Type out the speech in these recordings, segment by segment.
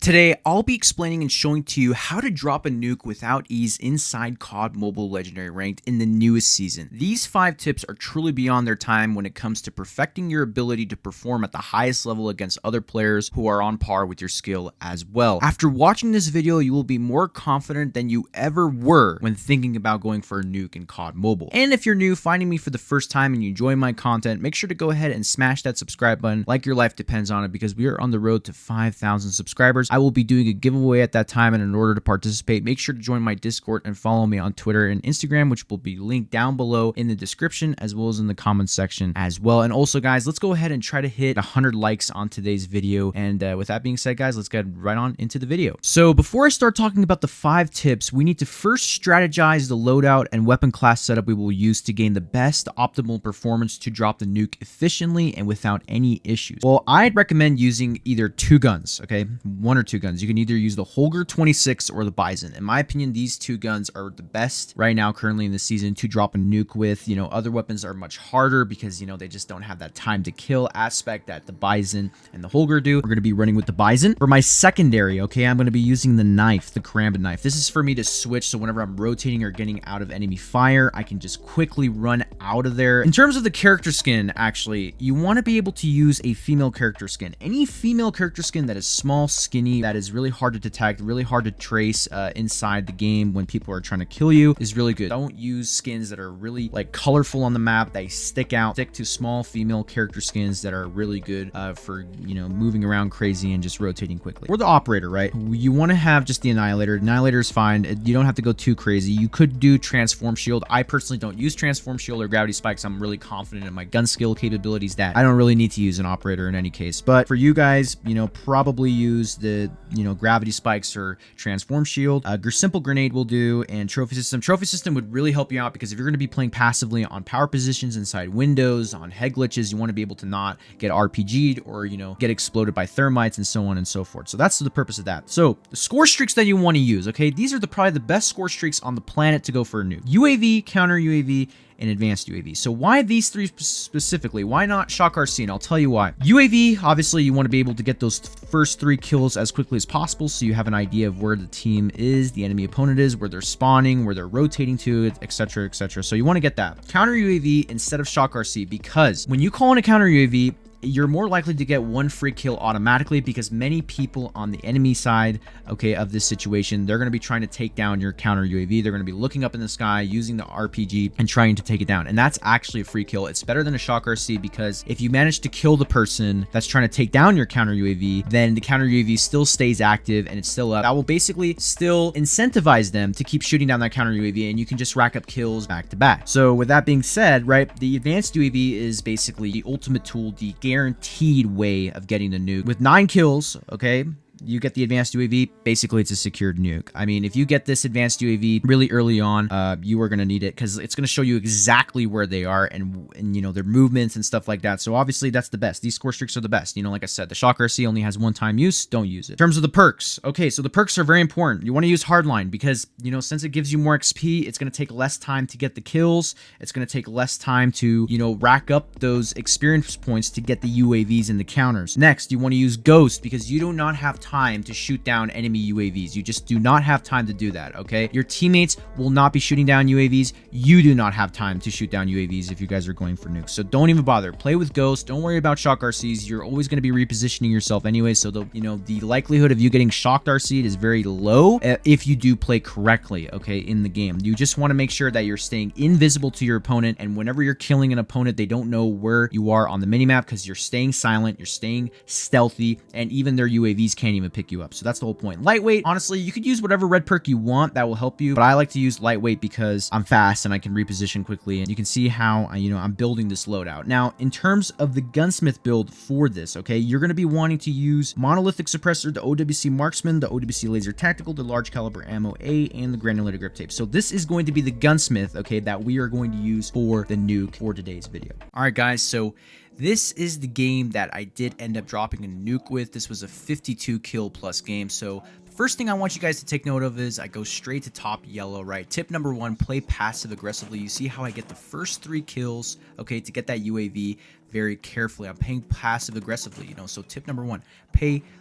Today, I'll be explaining and showing to you how to drop a nuke without ease inside COD Mobile Legendary Ranked in the newest season. These 5 tips are truly beyond their time when it comes to perfecting your ability to perform at the highest level against other players who are on par with your skill as well. After watching this video, you will be more confident than you ever were when thinking about going for a nuke in COD Mobile. And if you're new, finding me for the first time and you enjoy my content, make sure to go ahead and smash that subscribe button like your life depends on it, because we are on the road to 5,000 subscribers. I will be doing a giveaway at that time, and in order to participate, make sure to join my Discord and follow me on Twitter and Instagram, which will be linked down below in the description as well as in the comments section as well. And also, guys, let's go ahead and try to hit 100 likes on today's video. And with that being said, guys, let's get right on into the video. So before I start talking about the 5 tips, we need to first strategize the loadout and weapon class setup we will use to gain the best optimal performance to drop the nuke efficiently and without any issues. Well, I'd recommend using either 2 guns, okay? 1 or 2 guns. You can either use the Holger 26 or the Bison. In my opinion, these 2 guns are the best right now currently in the season to drop a nuke with. You know, other weapons are much harder because, you know, they just don't have that time to kill aspect that the Bison and the Holger do. We're going to be running with the Bison. For my secondary, okay, I'm going to be using the knife, the Karambit knife. This is for me to switch, so whenever I'm rotating or getting out of enemy fire, I can just quickly run out of there. In terms of the character skin, actually, you want to be able to use a female character skin. Any female character skin that is small, skinny, that is really hard to detect, really hard to trace inside the game when people are trying to kill you is really good. Don't use skins that are really like colorful on the map. They stick out. Stick to small female character skins that are really good for, you know, moving around crazy and just rotating quickly. Or the operator, right? You want to have just the Annihilator. Annihilator is fine. You don't have to go too crazy. You could do Transform Shield. I personally don't use Transform Shield or Gravity Spikes. I'm really confident in my gun skill capabilities that I don't really need to use an operator in any case. But for you guys, you know, probably use the, you know, Gravity Spikes or Transform Shield. Simple Grenade will do, and Trophy System. Trophy System would really help you out because if you're going to be playing passively on power positions inside windows, on head glitches, you want to be able to not get RPG'd or, you know, get exploded by thermites and so on and so forth. So that's the purpose of that. So the score streaks that you want to use, okay, these are probably the best score streaks on the planet to go for a nuke. UAV, counter UAV, and advanced UAV. So why these 3 specifically? Why not Shock RC? And I'll tell you why. UAV, obviously you want to be able to get those first 3 kills as quickly as possible so you have an idea of where the team is, the enemy opponent is, where they're spawning, where they're rotating to, etc, etc. So you want to get that. Counter UAV instead of Shock RC, because when you call in a counter UAV, you're more likely to get 1 free kill automatically because many people on the enemy side, okay, of this situation, they're going to be trying to take down your counter UAV. They're going to be looking up in the sky using the RPG and trying to take it down. And that's actually a free kill. It's better than a Shock RC because if you manage to kill the person that's trying to take down your counter UAV, then the counter UAV still stays active and it's still up. That will basically still incentivize them to keep shooting down that counter UAV, and you can just rack up kills back to back. So with that being said, right, the advanced UAV is basically the ultimate tool, the guaranteed way of getting the nuke. With 9 kills, okay, you get the advanced UAV. Basically, it's a secured nuke. I mean, if you get this advanced UAV really early on, you are going to need it because it's going to show you exactly where they are and you know, their movements and stuff like that. So obviously, that's the best. These score streaks are the best. You know, like I said, the Shock RC only has 1-time use. Don't use it. In terms of the perks, okay, so the perks are very important. You want to use Hardline because, you know, since it gives you more XP, it's going to take less time to get the kills. It's going to take less time to, you know, rack up those experience points to get the UAVs and the counters. Next, you want to use Ghost because you do not have time to shoot down enemy UAVs. You just do not have time to do that, okay? Your teammates will not be shooting down UAVs. You do not have time to shoot down UAVs if you guys are going for nukes. So don't even bother. Play with Ghost. Don't worry about Shock RCs. You're always going to be repositioning yourself anyway, so the, you know, the likelihood of you getting shocked RC'd is very low if you do play correctly, okay, in the game. You just want to make sure that you're staying invisible to your opponent, and whenever you're killing an opponent, they don't know where you are on the minimap because you're staying silent, you're staying stealthy, and even their UAVs can't even pick you up. So that's the whole point. Lightweight, honestly, you could use whatever red perk you want that will help you, but I like to use lightweight because I'm fast and I can reposition quickly, and you can see how, you know, I'm building this loadout. Now, in terms of the gunsmith build for this, okay, you're going to be wanting to use monolithic suppressor, the OWC marksman, the OWC laser tactical, the large caliber ammo A, and the granulated grip tape. So this is going to be the gunsmith, okay, that we are going to use for the nuke for today's video. All right, guys, so this is the game that I did end up dropping a nuke with. This was a 52 kill plus game. So the first thing I want you guys to take note of is I go straight to top yellow, right? Tip number 1, play passive aggressively. You see how I get the first 3 kills, okay, to get that UAV very carefully. I'm playing passive aggressively, you know. So tip number 1,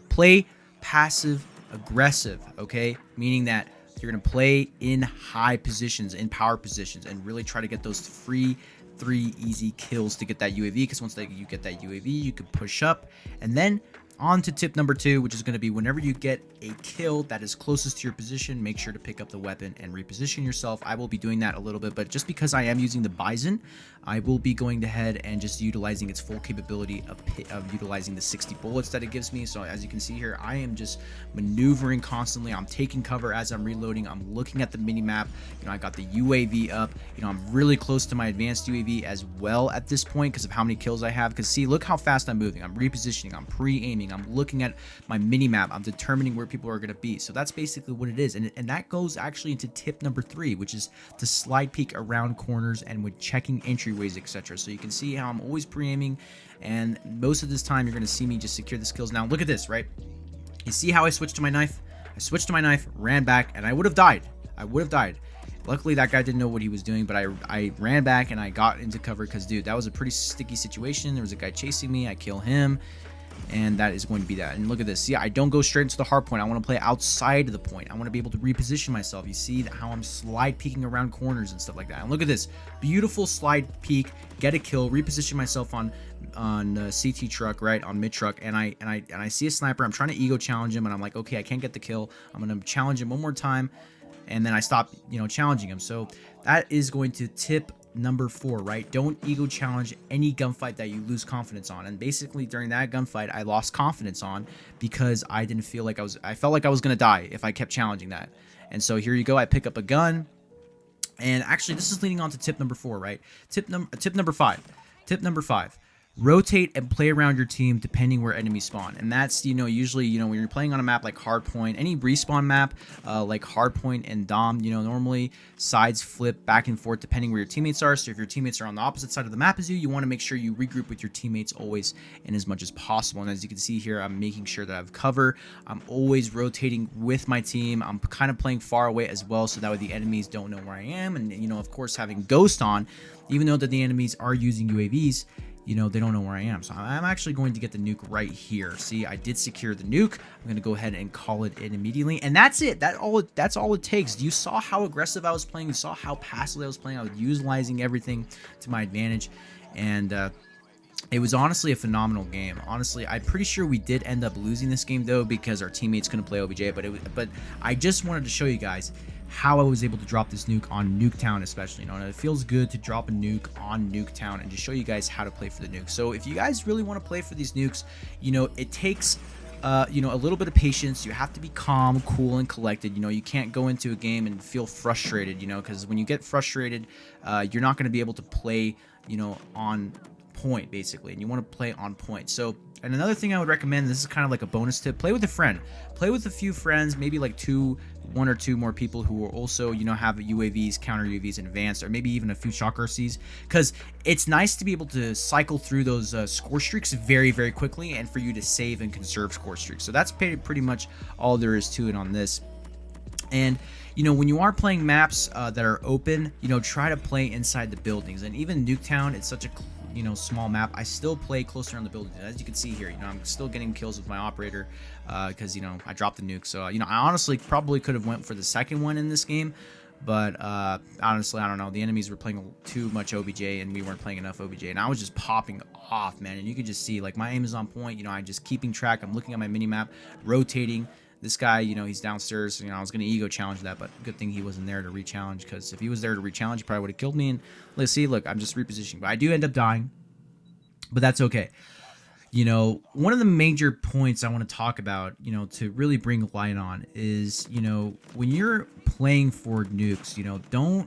play passive aggressive, okay? Meaning that you're going to play in high positions, in power positions, and really try to get those free 3 easy kills to get that UAV, because once you get that UAV, you can push up. And then on to tip number 2, which is going to be whenever you get a kill that is closest to your position, make sure to pick up the weapon and reposition yourself. I will be doing that a little bit, but just because I am using the Bison, I will be going ahead and just utilizing its full capability of utilizing the 60 bullets that it gives me. So as you can see here, I am just maneuvering constantly. I'm taking cover as I'm reloading. I'm looking at the mini map. You know, I got the UAV up. You know, I'm really close to my advanced UAV as well at this point because of how many kills I have. Because see, look how fast I'm moving. I'm repositioning. I'm pre-aiming. I'm looking at my mini map. I'm determining where people are going to be. So that's basically what it is. And that goes actually into tip number 3, which is to slide peek around corners and with checking entryways, etc. So you can see how I'm always pre-aiming, and most of this time you're going to see me just secure the kills. Now look at this, right? You see how I switched to my knife? I switched to my knife, ran back, and I would have died. I would have died. Luckily, that guy didn't know what he was doing, but I ran back and I got into cover because, dude, that was a pretty sticky situation. There was a guy chasing me. I kill him. And that is going to be that. And look at this. See, I don't go straight into the hard point. I want to play outside of the point. I want to be able to reposition myself. You see how I'm slide peeking around corners and stuff like that. And look at this. Beautiful slide peek, get a kill, reposition myself on CT truck, right, on mid truck, and I see a sniper. I'm trying to ego challenge him, and I'm like, okay, I can't get the kill. I'm going to challenge him one more time, and then I stop, you know, challenging him. So that is going to tip number 4, right? Don't ego challenge any gunfight that you lose confidence on. And basically during that gunfight, I lost confidence on because I didn't feel like I felt like I was gonna die if I kept challenging that. And so here you go, I pick up a gun, and actually this is leading on to tip number 4, right? Tip number 5. Rotate and play around your team depending where enemies spawn. And that's, you know, usually, you know, when you're playing on a map like Hardpoint, any respawn map like Hardpoint and Dom, you know, normally sides flip back and forth depending where your teammates are. So if your teammates are on the opposite side of the map as you want to make sure you regroup with your teammates always and as much as possible. And as you can see here, I'm making sure that I have cover. I'm always rotating with my team. I'm kind of playing far away as well, so that way the enemies don't know where I am. And, you know, of course, having Ghost on, even though that the enemies are using UAVs, you know, they don't know where I am. So I'm actually going to get the nuke right here. See, I did secure the nuke. I'm going to go ahead and call it in immediately. And that's it. That's all it takes. You saw how aggressive I was playing. You saw how passively I was playing. I was utilizing everything to my advantage. And it was honestly a phenomenal game. Honestly, I'm pretty sure we did end up losing this game, though, because our teammates couldn't play OBJ. But I just wanted to show you guys how I was able to drop this nuke on Nuketown, especially. You know, and it feels good to drop a nuke on Nuketown and just show you guys how to play for the nuke. So if you guys really want to play for these nukes, you know, it takes you know, a little bit of patience. You have to be calm, cool, and collected. You know, you can't go into a game and feel frustrated, you know, because when you get frustrated, you're not going to be able to play, you know, on point, basically, and you want to play on point. So, and another thing I would recommend, this is kind of like a bonus tip, play with a friend. Play with a few friends, maybe like 1 or 2 more people who will also, you know, have UAVs, counter UAVs, advanced, or maybe even a few shock RCs, because it's nice to be able to cycle through those score streaks very, very quickly, and for you to save and conserve score streaks. So that's pretty much all there is to it on this. And, you know, when you are playing maps that are open, you know, try to play inside the buildings. And even Nuketown, it's such a, you know, small map, I still play closer on the buildings. As you can see here, you know, I'm still getting kills with my operator because, you know, I dropped the nuke. So, you know, I honestly probably could have went for the second one in this game, but honestly, I don't know. The enemies were playing too much OBJ and we weren't playing enough OBJ, and I was just popping off, man. And you could just see, like, my aim is on point. You know, I'm just keeping track. I'm looking at my mini map, rotating. This guy, you know, he's downstairs. You know, I was going to ego challenge that, but good thing he wasn't there to re-challenge, because if he was there to re-challenge, he probably would have killed me. And let's see, look, I'm just repositioning. But I do end up dying, but that's okay. You know, one of the major points I want to talk about, you know, to really bring light on is, you know, when you're playing for nukes, you know, don't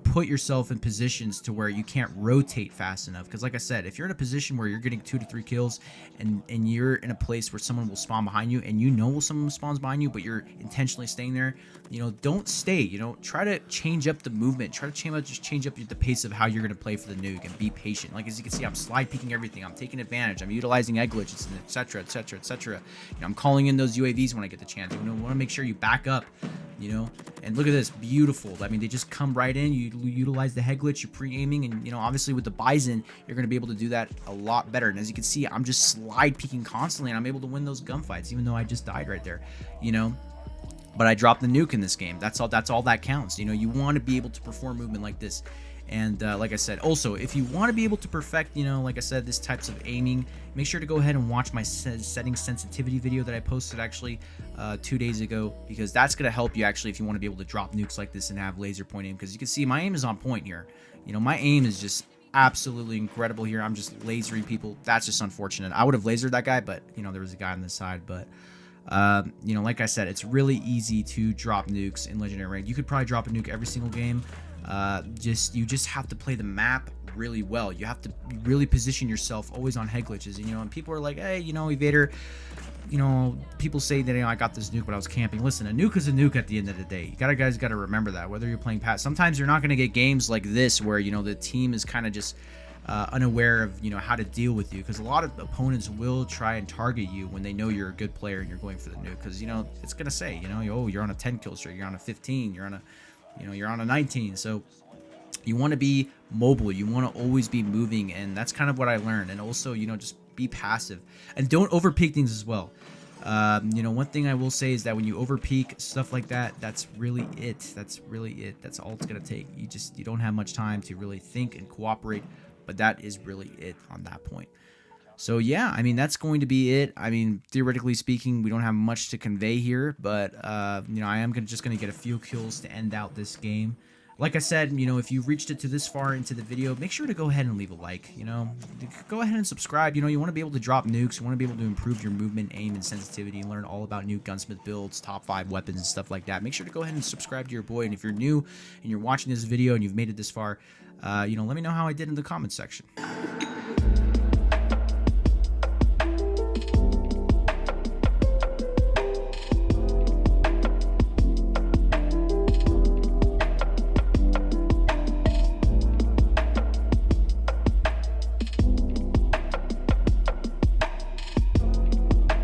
put yourself in positions to where you can't rotate fast enough. Because like I said, if you're in a position where you're getting 2 to 3 kills and you're in a place where someone will spawn behind you, and you know someone spawns behind you, but you're intentionally staying there, you know, don't stay. You know, try to change up the movement. Try to change up the pace of how you're going to play for the nuke, and be patient. Like, as you can see, I'm slide peeking everything. I'm taking advantage. I'm utilizing egg glitches, etc., etc., etc. You know, I'm calling in those UAVs when I get the chance. You know, want to make sure you back up you know. And look at this, beautiful. I mean, they just come right in. You utilize the head glitch, you're pre-aiming, and you know, obviously with the Bison, you're going to be able to do that a lot better. And as you can see, I'm just slide peeking constantly, and I'm able to win those gunfights, even though I just died right there, you know. But I dropped the nuke in this game. That's all that counts. You know, you want to be able to perform movement like this. And like I said, also, if you want to be able to perfect, you know, like I said, this types of aiming, make sure to go ahead and watch my setting sensitivity video that I posted actually 2 days ago, because that's going to help you actually if you want to be able to drop nukes like this and have laser point aim. Because you can see my aim is on point here. You know, my aim is just absolutely incredible here. I'm just lasering people. That's just unfortunate. I would have lasered that guy, but, you know, there was a guy on this side. But you know, like I said, it's really easy to drop nukes in Legendary Rank. You could probably drop a nuke every single game. You just have to play the map really well. You have to really position yourself always on head glitches. And, you know, and people are like, hey, you know, Evader, you know, people say that, you know, I got this nuke, but I was camping. Listen, a nuke is a nuke at the end of the day. You guys got to remember that, whether you're playing Pat. Sometimes you're not going to get games like this where, you know, the team is kind of just unaware of, you know, how to deal with you, because a lot of opponents will try and target you when they know you're a good player and you're going for the nuke, because, you know, it's going to say, you know, oh, you're on a 10 kill streak, you're on a 15, you're on a, you know, you're on a 19. So you want to be mobile, you want to always be moving, and that's kind of what I learned. And also, you know, just be passive and don't over peek things as well. You know, one thing I will say is that when you over peek stuff like that, that's really it. That's all it's gonna take. You don't have much time to really think and cooperate, but that is really it on that point. So yeah, I mean, that's going to be it. I mean, theoretically speaking, we don't have much to convey here, but you know, I am just gonna get a few kills to end out this game. Like I said, you know, if you've reached it to this far into the video, make sure to go ahead and leave a like. You know, go ahead and subscribe. You know, you want to be able to drop nukes, you want to be able to improve your movement, aim, and sensitivity, and learn all about new gunsmith builds, top 5 weapons, and stuff like that. Make sure to go ahead and subscribe to your boy. And if you're new and you're watching this video and you've made it this far, you know, let me know how I did in the comments section.